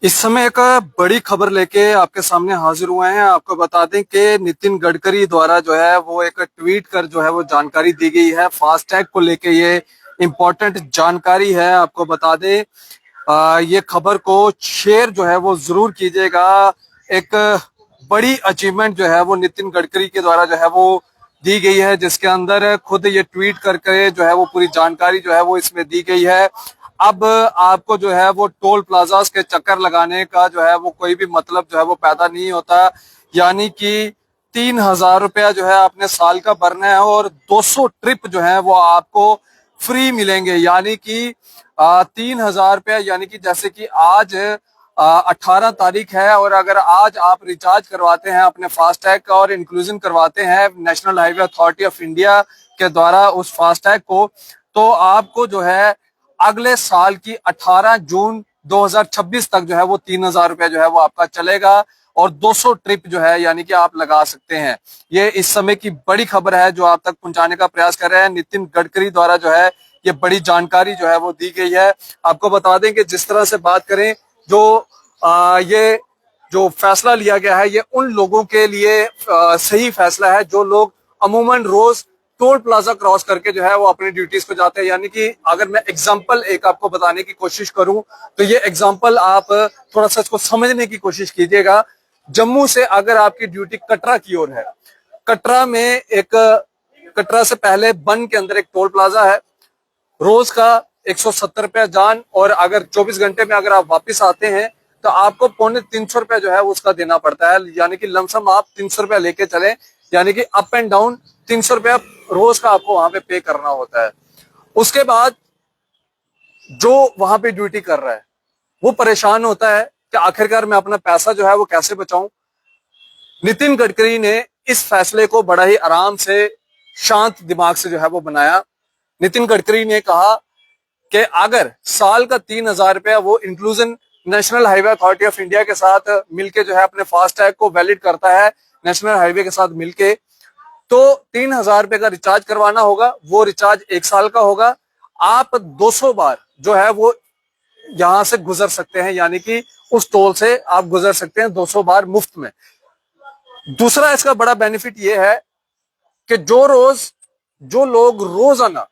इस समय एक बड़ी खबर लेके आपके सामने हाजिर हुए हैं। आपको बता दें कि नितिन गडकरी द्वारा जो है वो एक ट्वीट कर जो है वो जानकारी दी गई है फास्टैग को लेके। ये इम्पोर्टेंट जानकारी है, आपको बता दें। ये खबर को शेयर जो है वो जरूर कीजिएगा। एक बड़ी अचीवमेंट जो है वो नितिन गडकरी के द्वारा जो है वो दी गई है, जिसके अंदर खुद ये ट्वीट करके जो है वो पूरी जानकारी जो है वो इसमें दी गई है। अब आपको जो है वो टोल प्लाजास के चक्कर लगाने का जो है वो कोई भी मतलब जो है वो पैदा नहीं होता। यानी कि 3,000 रुपया जो है आपने साल का भरना है और 200 ट्रिप जो है वो आपको फ्री मिलेंगे। यानी कि 3,000 रुपया, यानी कि जैसे कि आज 18 तारीख है और अगर आज आप रिचार्ज करवाते हैं अपने फास्टैग का और इंक्लूजन करवाते हैं national highway authority of India के द्वारा उस फास्टैग को, तो आपको जो है अगले साल की 18 जून 2026 तक जो है वो 3,000 रुपया जो है वो आपका चलेगा और 200 ट्रिप जो है यानी कि आप लगा सकते हैं। ये इस समय की बड़ी खबर है जो आप तक पहुंचाने का प्रयास कर रहे हैं। नितिन गडकरी द्वारा जो है ये बड़ी जानकारी जो है वो दी गई है। आपको बता दें कि जिस तरह से बात करें, जो ये जो फैसला लिया गया है ये उन लोगों के लिए सही फैसला है जो लोग अमूमन रोज टोल प्लाजा क्रॉस करके जो है वो अपनी ड्यूटीज को जाते हैं। यानी कि अगर मैं एग्जांपल एक आपको बताने की कोशिश करूं तो ये एग्जांपल आप थोड़ा सा इसको समझने की कोशिश कीजिएगा। जम्मू से अगर आपकी ड्यूटी कटरा की ओर है, कटरा में कटरा से पहले बन के अंदर एक टोल प्लाजा है, रोज का 170 रुपया जान, और अगर 24 घंटे में अगर आप वापस आते हैं तो आपको 250 रुपया जो है उसका देना पड़ता है। यानी कि लमसम आप 300 रुपया लेके चले, यानी कि अप एंड डाउन 300 रुपया रोज का आपको वहां पे पे करना होता है। उसके बाद जो वहां पे ड्यूटी कर रहा है वो परेशान होता है कि आखिरकार मैं अपना पैसा जो है वो कैसे बचाऊं। नितिन गडकरी ने इस फैसले को बड़ा ही आराम से शांत दिमाग से जो है वो बनाया। नितिन गडकरी ने कहा कि अगर साल का 3,000 रुपया वो inclusion national highway authority of India के साथ मिलके जो है अपने फास्टैग को वैलिड करता है नेशनल हाईवे के साथ मिलके, तो 3,000 रुपए का रिचार्ज करवाना होगा। वो रिचार्ज 1 साल का होगा। आप 200 बार जो है वो यहां से गुजर सकते हैं, यानी कि उस टोल से आप गुजर सकते हैं 200 बार मुफ्त में। दूसरा इसका बड़ा बेनिफिट ये है कि जो लोग रोजाना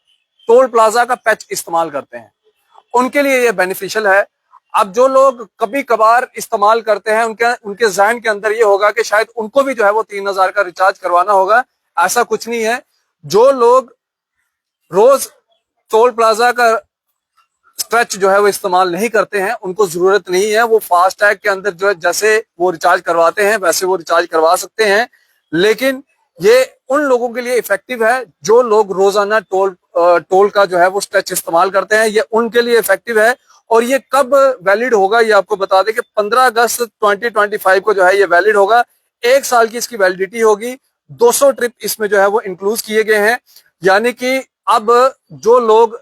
टोल प्लाजा का पैच इस्तेमाल करते हैं उनके लिए ये बेनिफिशियल है। अब जो लोग कभी कभार इस्तेमाल करते हैं उनके जहन के अंदर ये होगा कि शायद उनको भी जो है वो 3,000 का रिचार्ज करवाना होगा। ऐसा कुछ नहीं है। जो लोग रोज टोल प्लाजा का स्ट्रेच जो है वो इस्तेमाल नहीं करते हैं उनको जरूरत नहीं है। वो फास्टैग के अंदर जो है जैसे वो रिचार्ज करवाते हैं वैसे वो रिचार्ज करवा सकते हैं। लेकिन ये उन लोगों के लिए इफेक्टिव है जो लोग रोजाना टोल का जो है वो स्ट्रेच इस्तेमाल करते हैं। ये उनके लिए इफेक्टिव है। और ये कब वैलिड होगा ये आपको बता दें कि 15 अगस्त 2025 को जो है ये वैलिड होगा। 1 साल की इसकी वैलिडिटी होगी। 200 ट्रिप इसमें जो है वो इंक्लूड किए गए हैं। यानी कि अब जो लोग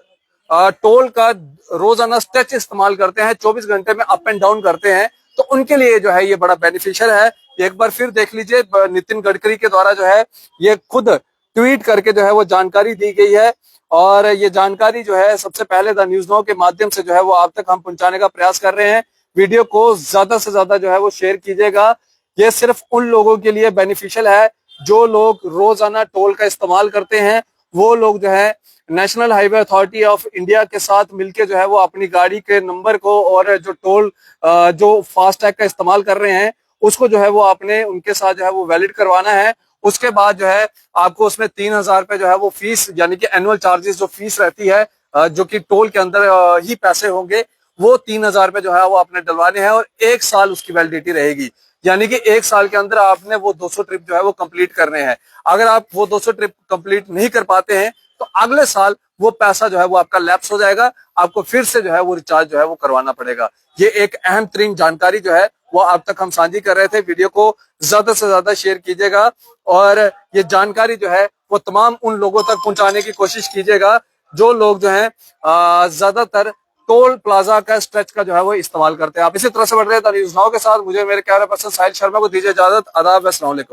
टोल का रोजाना स्ट्रेच इस्तेमाल करते हैं, 24 घंटे में अप एंड डाउन करते हैं, तो उनके लिए जो है ये बड़ा बेनिफिशियल है। एक बार फिर देख लीजिए, नितिन गडकरी के द्वारा जो है ये खुद ट्वीट करके जो है वो जानकारी दी गई है। और ये जानकारी जो है सबसे पहले द न्यूज नाउ के माध्यम से जो है वो आप तक हम पहुंचाने का प्रयास कर रहे हैं। वीडियो को ज्यादा से ज्यादा जो है वो शेयर कीजिएगा। ये सिर्फ उन लोगों के लिए बेनिफिशियल है जो लोग रोजाना टोल का इस्तेमाल करते हैं। वो लोग जो है national highway authority of India के साथ मिलके जो है वो अपनी गाड़ी के नंबर को और जो टोल जो फास्टैग का इस्तेमाल कर रहे हैं उसको जो है वो आपने उनके साथ जो है वो वैलिड करवाना है। उसके बाद जो है आपको उसमें 3,000 रुपए जो है वो फीस, यानी कि एनुअल चार्जेस जो फीस रहती है जो कि टोल के अंदर ही पैसे होंगे, वो 3,000 रुपए जो है वो आपने डलवाने हैं और 1 साल उसकी वैलिडिटी रहेगी। यानी कि 1 साल के अंदर आपने वो 200 ट्रिप जो है वो कंप्लीट करने हैं। अगर आप वो 200 ट्रिप कंप्लीट नहीं कर पाते हैं तो अगले साल वो पैसा जो है वो आपका लैप्स हो जाएगा। आपको फिर से जो है वो रिचार्ज जो है वो करवाना पड़ेगा। ये एक अहम तरीन जानकारी जो है वो आप तक हम साझी कर रहे थे। वीडियो को ज्यादा से ज्यादा शेयर कीजिएगा और ये जानकारी जो है वो तमाम उन लोगों तक पहुंचाने की कोशिश कीजिएगा जो लोग जो है ज्यादातर टोल प्लाजा का स्ट्रेच का जो है वो इस्तेमाल करते हैं। आप इसी तरह से बढ़ रहे थे न्यूज़ नाउ के साथ। मुझे मेरे कैमरा पर्सन साहिल शर्मा को दीजिए इजाजत। आदाब, अस्सलाम वालेकुम।